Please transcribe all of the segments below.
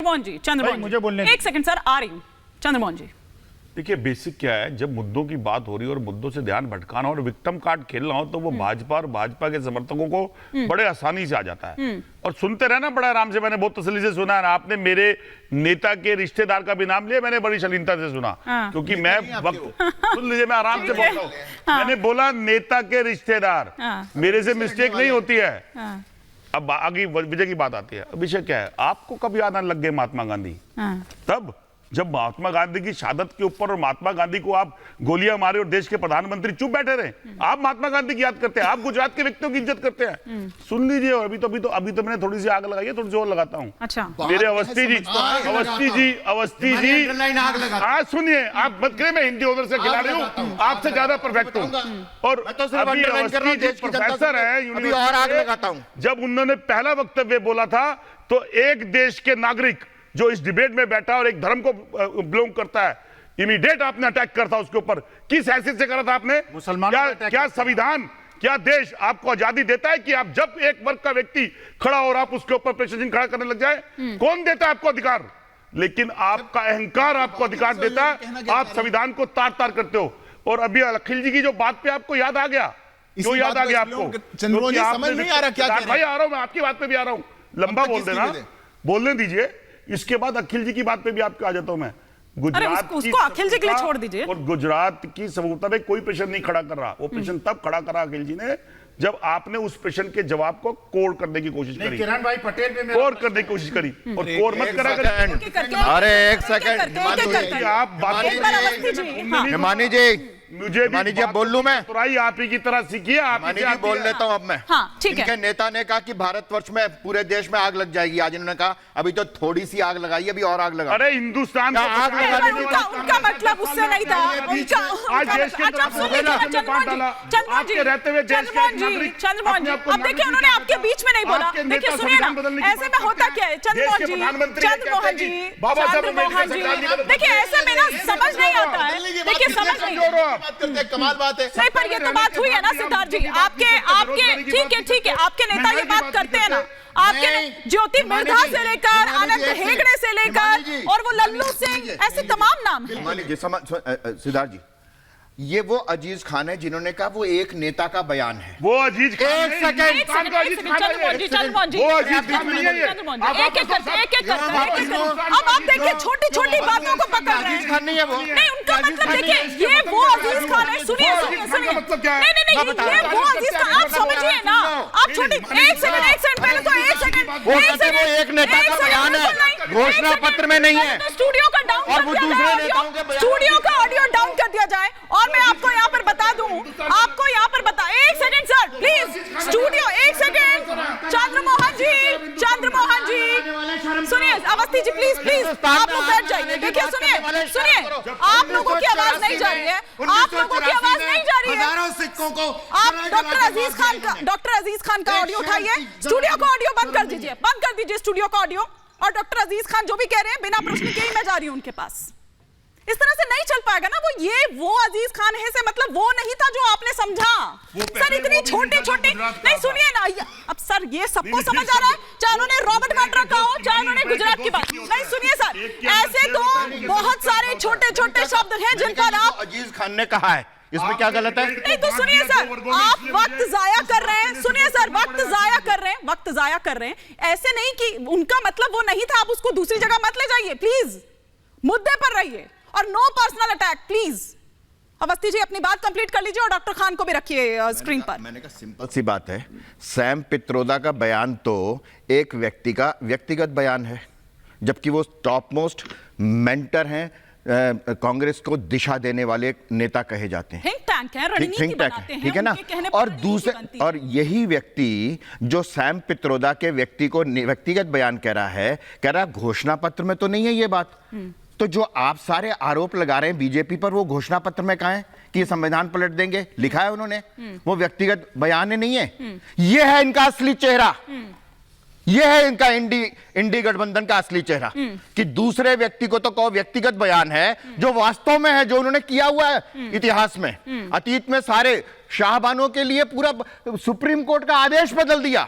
चंद्रमोहन जी, मुझे बोलने 1 second sir, आ रही हूं। चंद्रमोहन जी, देखिए बेसिक क्या है, जब मुद्दों की बात हो रही है और मुद्दों से ध्यान भटकाना और विक्टिम कार्ड खेलना हो तो वो भाजपा और भाजपा के समर्थकों को बड़े आसानी से आ जाता है। और सुनते रहना बड़ा आराम से, मैंने बहुत तसल्ली से सुना है। आपने मेरे नेता के रिश्तेदार का भी नाम लिया, मैंने बड़ी शालीनता से सुना, क्योंकि मैं वक्त सुन लीजिए, मैं आराम से बोल रहा हूँ। मैंने बोला नेता के रिश्तेदार, मेरे से मिस्टेक नहीं होती है। अब आगे विजय की बात आती है। विषय क्या है, आपको कब याद आने लग गए महात्मा गांधी? तब जब महात्मा गांधी की शहादत के ऊपर और महात्मा गांधी को आप गोलियां मारे और देश के प्रधानमंत्री चुप बैठे रहे, आप महात्मा गांधी की याद करते हैं, आप गुजरात के व्यक्तियों की इज्जत करते हैं। सुन लीजिए, अभी तो मैंने थोड़ी सी आग लगाई है, थोड़ी सी और लगाता हूँ। अच्छा, मेरे अवस्थी जी आज सुनिए, आप मत करें, मैं हिंदी ऑनर से खिलाड़ी हूँ, आपसे ज्यादा परफेक्ट हूँ। और अभी अवस्थी जी प्रोफेसर है यूनिवर्सिटी, जब उन्होंने पहला वक्तव्य बोला था तो एक देश के नागरिक जो इस डिबेट में बैठा और एक धर्म को बिलोंग करता है, इमीडिएट आपने अटैक करता उसके ऊपर। किस हैसियत से करा था आपने? मुसलमान क्या संविधान, क्या देश आपको आजादी देता है कि आप जब एक वर्ग का व्यक्ति खड़ा और आप उसके ऊपर प्रेशर खड़ा करने लग जाए? कौन देता है आपको अधिकार? लेकिन आपका अहंकार आपको अधिकार देता है, आप संविधान को तार तार करते हो। और अभी अखिल जी की जो बात पे आपको याद आ गया, जो याद आ गया आपको, चंद्रमोहन जी समझ नहीं आ रहा क्या कह रहे हैं? भाई आ रहा हूं, मैं आपकी बात पे भी आ रहा हूं, लंबा बोल देना, बोलने दीजिए। इसके बाद अखिल जी की बात पे भी आपको आ जाता हूं मैं। गुजरात उसको अखिल जी के लिए छोड़ दीजिए। और गुजरात की समरूपता में कोई प्रश्न नहीं खड़ा कर रहा, वो प्रश्न तब खड़ा करा अखिल जी ने जब आपने उस प्रश्न के जवाब को कोर करने की कोशिश करी, किरण भाई पटेल पे कोर करने की कोशिश करी, और कोर मत करा कर। अरे एक सेकंड, आप बात हिमानी जी, मुझे हिमानी जी अब बोल लूं मैं? तो आप ही की तरह सीखिए, आप हिमानी जी बोल लेता हूं अब मैं। हाँ, ठीक है। इनके नेता ने कहा कि भारतवर्ष में पूरे देश में आग लग जाएगी। आज इन्होंने कहा अभी तो थोड़ी सी आग लगाई, अभी और आग लगा। अरे हिंदुस्तान का आग लगाने की उनका मतलब उससे नहीं था। आज देश के आपके रहते हुए देश के नागरिक, चंद्रमोहन जी, अब देखिए उन्होंने आपके बीच में नहीं बोला। देखिए सुनिए ना, ऐसे में होता क्या है चंद्रमोहन जी, देखिए ऐसे में ना समझ नहीं आता है। देखिए समझ नहीं, कमाल बात है। नहीं, पर ये तो बात हुई है ना सिद्धार्थ जी, आपके ठीक है, आपके नेता ये बात करते हैं ना, आपके ज्योति मिर्धा से लेकर आनंद हेगड़े से लेकर और वो लल्लू सिंह, ऐसे तमाम नाम हैं। सिद्धार्थ जी, ये वो अजीज खान है जिन्होंने कहा वो एक नेता का बयान है। वो अजीज खान, एक सेकंड, चंद्रमोहन जी, वो अजीज खान नहीं है ये। एक अब आप देखिए छोटी छोटी बातों को पकड़ रहे हैं। अजीज खान नहीं है वो। नहीं, उनका मतलब देखिए ये वो अजीज खान है। सुनिए, मतलब क्या है? नहीं, ये वो अजीज खान, आप समझिए ना, आप छोटी एक सेकंड पहले तो एक सेकंड, वो कहते वो एक नेता का बयान है, घोषणा पत्र में नहीं है। स्टूडियो का डाउन और वो दूसरे नेताओं के बयान, स्टूडियो का ऑडियो डाउन कर दिया जाए। और मैं आपको यहाँ पर बता दूं, आपको यहाँ पर बता, एक सेकंड सर प्लीज, स्टूडियो एक सेकंड, चंद्रमोहन जी सुनिए, अवस्थी जी प्लीज आप लोग बैठ जाइए। देखिए सुनिए, आप लोगों की आवाज नहीं जा रही है, आप लोगों की आवाज नहीं जा रही है। हजारों सिक्कों को आप डॉक्टर अजीज खान का ऑडियो उठाइए, स्टूडियो का ऑडियो बंद कर दीजिए, बंद कर दीजिए स्टूडियो का ऑडियो। और डॉक्टर अजीज खान जो भी कह रहे हैं बिना प्रश्न के ही मैं जा रही हूं उनके पास। इस तरह से नहीं चल पाएगा ना। वो अजीज खान है से मतलब वो नहीं था जो आपने समझा। सर इतनी छोटी नहीं, सुनिए ना, अब सर ये सबको समझ आ रहा है, चाहे उन्होंने रॉबर्ट वाड्रा का हो, चाहे उन्होंने गुजरात की बात नहीं। सुनिए सर, ऐसे तो बहुत सारे छोटे छोटे शब्द हैं जिन पर आप अजीज खान ने कहा है, इसमें क्या गलत है? नहीं तो सुनिए सर, आप वक्त जाया कर रहे हैं। सुनिए सर, वक्त जाया कर रहे हैं। ऐसे नहीं कि उनका मतलब वो नहीं था, आप उसको दूसरी जगह मत ले जाइए प्लीज, मुद्दे पर रहिए और no personal attack please. Awasthi ji अपनी बात कंप्लीट कर लीजिए और डॉक्टर खान को भी रखिए स्क्रीन पर। मैंने कहा सिंपल सी बात है, सैम पित्रोदा का बयान तो एक व्यक्ति का व्यक्तिगत बयान है, जबकि वो टॉप मोस्ट मेंटर हैं, कांग्रेस को दिशा देने वाले नेता कहे जाते हैं, थिंक टैंक है, रणनीति बनाते हैं, ठीक है ना। और दूसरे, और यही व्यक्ति जो सैम पित्रोदा के व्यक्ति को व्यक्तिगत बयान कह रहा घोषणा पत्र में तो नहीं है ये बात। तो जो आप सारे आरोप लगा रहे हैं बीजेपी पर, वो घोषणा पत्र में कहां है कि संविधान पलट देंगे? लिखा है उन्होंने, वो व्यक्तिगत बयान नहीं है। ये है इनका असली चेहरा, ये है इनका इंडी गठबंधन का असली चेहरा, कि दूसरे व्यक्ति को तो कहो व्यक्तिगत बयान है, जो वास्तव में है, जो उन्होंने किया हुआ है इतिहास में, अतीत में सारे शाहबानों के लिए पूरा सुप्रीम कोर्ट का आदेश बदल दिया।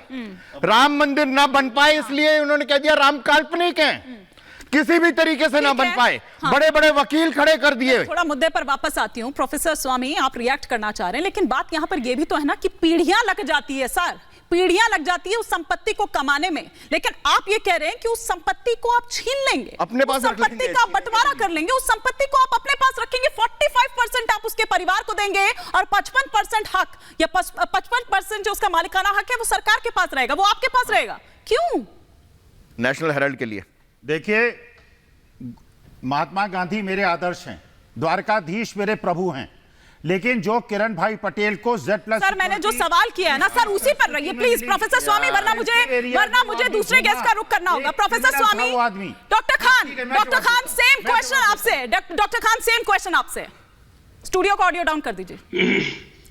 राम मंदिर ना बन पाए इसलिए उन्होंने कह दिया राम काल्पनिक है। किसी भी तरीके से ना ठीक बन है। पाए। हाँ। बड़े बड़े वकील खड़े कर दिए। थोड़ा मुद्दे पर वापस आती हूं। प्रोफेसर स्वामी, आप रिएक्ट करना चाह रहे हैं, लेकिन बात यहां पर यह भी तो है ना कि पीढ़ियां लग जाती है सर, पीढ़ियां लग जाती है उस संपत्ति को कमाने में। लेकिन आप ये कह रहे हैं कि उस संपत्ति को आप छीन लेंगे, अपने पास उस रख संपत्ति लेंगे। का बंटवारा कर लेंगे, उस संपत्ति को आप अपने पास रखेंगे। 45% आप उसके परिवार को देंगे और 55% हक या 55% जो उसका मालिकाना हक है वो सरकार के पास रहेगा, वो आपके पास रहेगा। क्यों? नेशनल हेराल्ड के लिए देखिए, महात्मा गांधी मेरे आदर्श हैं, द्वारकाधीश मेरे प्रभु हैं, लेकिन जो किरण भाई पटेल को Z+ सर मैंने जो सवाल किया है ना सर, उसी पर रहिए प्लीज प्रोफेसर स्वामी, वरना मुझे दूसरे गेस्ट का रुख करना होगा। प्रोफेसर स्वामी, डॉक्टर खान सेम क्वेश्चन आपसे, डॉक्टर खान सेम क्वेश्चन आपसे। स्टूडियो का ऑडियो डाउन कर दीजिए।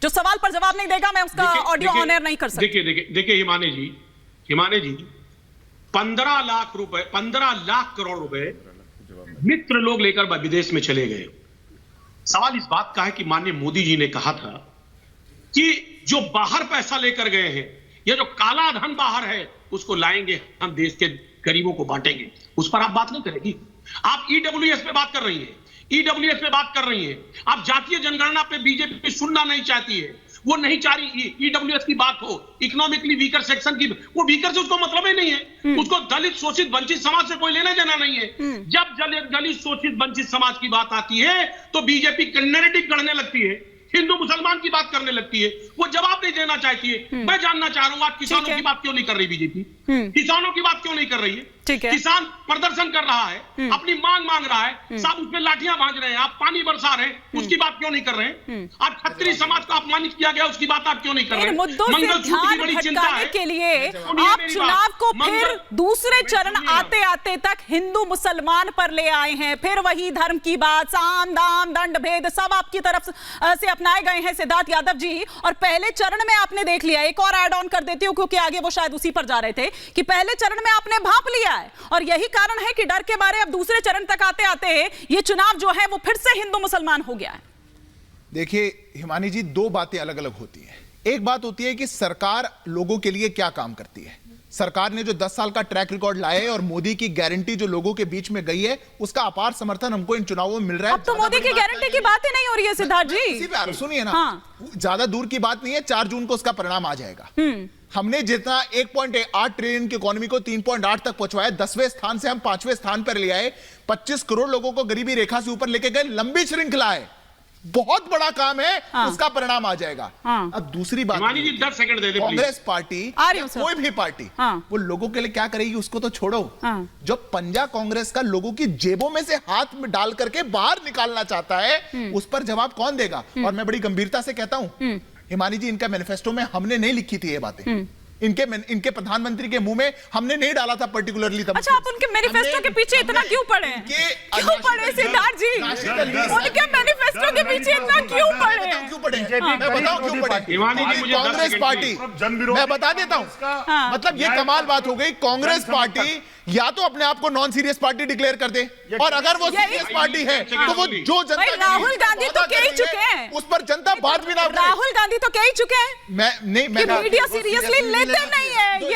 जो सवाल पर जवाब नहीं देगा मैं उसका ऑडियो ऑन एयर नहीं कर सकती। देखिए हिमानी जी 15 लाख करोड़ रुपए मित्र लोग लेकर विदेश में चले गए। सवाल इस बात का है कि माननीय मोदी जी ने कहा था कि जो बाहर पैसा लेकर गए हैं या जो काला धन बाहर है उसको लाएंगे, हम देश के गरीबों को बांटेंगे। उस पर आप बात नहीं करेगी। आप ईडब्ल्यूएस पे बात कर रही हैं, ईडब्ल्यूएस पे बात कर रही हैं। आप जातीय जनगणना पे बीजेपी सुनना नहीं चाहती है, वो नहीं चाह रही ईडब्ल्यूएस की बात हो, इकोनॉमिकली वीकर सेक्शन की। वो वीकर से उसको मतलब ही नहीं है, उसको दलित शोषित वंचित समाज से कोई लेना देना नहीं है। जब दलित शोषित वंचित समाज की बात आती है तो बीजेपी नैरेटिव गढ़ने लगती है, हिंदू मुसलमान की बात करने लगती है, वो जवाब नहीं देना चाहती है। मैं जानना चाह रहा हूं आज किसानों की बात क्यों नहीं कर रही बीजेपी? किसानों की बात क्यों नहीं कर रही है? किसान प्रदर्शन कर रहा है, अपनी मांग मांग रहा है, साहब उसमें लाठियां भांज रहे हैं, आप पानी बरसा रहे हैं, उसकी बात क्यों नहीं कर रहे हैं? आज खत्री समाज को अपमानित किया गया, उसकी बात आप क्यों नहीं कर रहे हैं? मुद्दों से ध्यान भटकाने के लिए आप चुनाव को फिर दूसरे चरण आते आते तक हिंदू मुसलमान पर ले आए हैं। फिर वही धर्म की बात, साम दाम दंड भेद सब आपकी तरफ से अपनाए गए हैं सिद्धार्थ यादव जी। और पहले चरण में आपने देख लिया, एक और ऐड ऑन कर देती हूँ क्योंकि आगे वो शायद उसी पर जा रहे थे, कि पहले चरण में आपने भांप लिया है और यही कारण है कि डर के बारे अब दूसरे चरण तक आते आते ये चुनाव जो है वो फिर से हिंदू मुसलमान हो गया है। देखिए हिमानी जी, दो बातें अलग अलग होती हैं। एक बात होती है कि सरकार लोगों के लिए क्या काम करती है। सरकार ने जो 10 साल का ट्रैक रिकॉर्ड लाया है और मोदी की गारंटी जो लोगों के बीच में गई है, उसका अपार समर्थन हमको इन चुनावों में मिल रहा है। अब तो मोदी की गारंटी की बात ही नहीं हो रही है सिद्धार्थ जी। सुनिए ना, हाँ। ज्यादा दूर की बात नहीं है, 4 जून को उसका परिणाम आ जाएगा। हमने जितना 1.8 ट्रिलियन की इकोनॉमी को 3.8 तक पहुंचवाया, 10वें स्थान से हम 5वें स्थान पर ले आए, 25 करोड़ लोगों को गरीबी रेखा से ऊपर लेके गए। लंबी श्रृंखला है, बहुत बड़ा काम है। हाँ। उसका परिणाम आ जाएगा। हाँ। अब दूसरी बात, 10 सेकंड दे दे, कांग्रेस पार्टी कोई भी पार्टी वो लोगों के लिए क्या करेगी उसको तो छोड़ो। जो पंजा कांग्रेस का लोगों की जेबों में से हाथ में डाल करके बाहर निकालना चाहता है, उस पर जवाब कौन देगा? और मैं बड़ी गंभीरता से कहता हूं हिमानी जी, इनका मैनिफेस्टो में हमने नहीं लिखी थी ये बातें, इनके प्रधानमंत्री के मुंह में हमने नहीं डाला था पर्टिकुलरली। अच्छा, आप उनके मैनिफेस्टो के पीछे इतना क्यों पड़े? क्यों पड़े सिद्धार्थ जी? उनके मैनिफेस्टो के पीछे इतना क्यों पड़े? मैं बताऊं क्यों पड़े? कांग्रेस पार्टी, मैं बता देता हूं, मतलब ये कमाल बात हो गई। कांग्रेस पार्टी या तो अपने आप को नॉन सीरियस पार्टी डिक्लेयर कर दे, और अगर वो सीरियस पार्टी है तो वो जो जनता, राहुल गांधी तो कह ही चुके हैं, उस पर जनता बात भी ना करे। राहुल गांधी तो कह ही चुके हैं, मैं नहीं, मीडिया सीरियसली लेते नहीं है।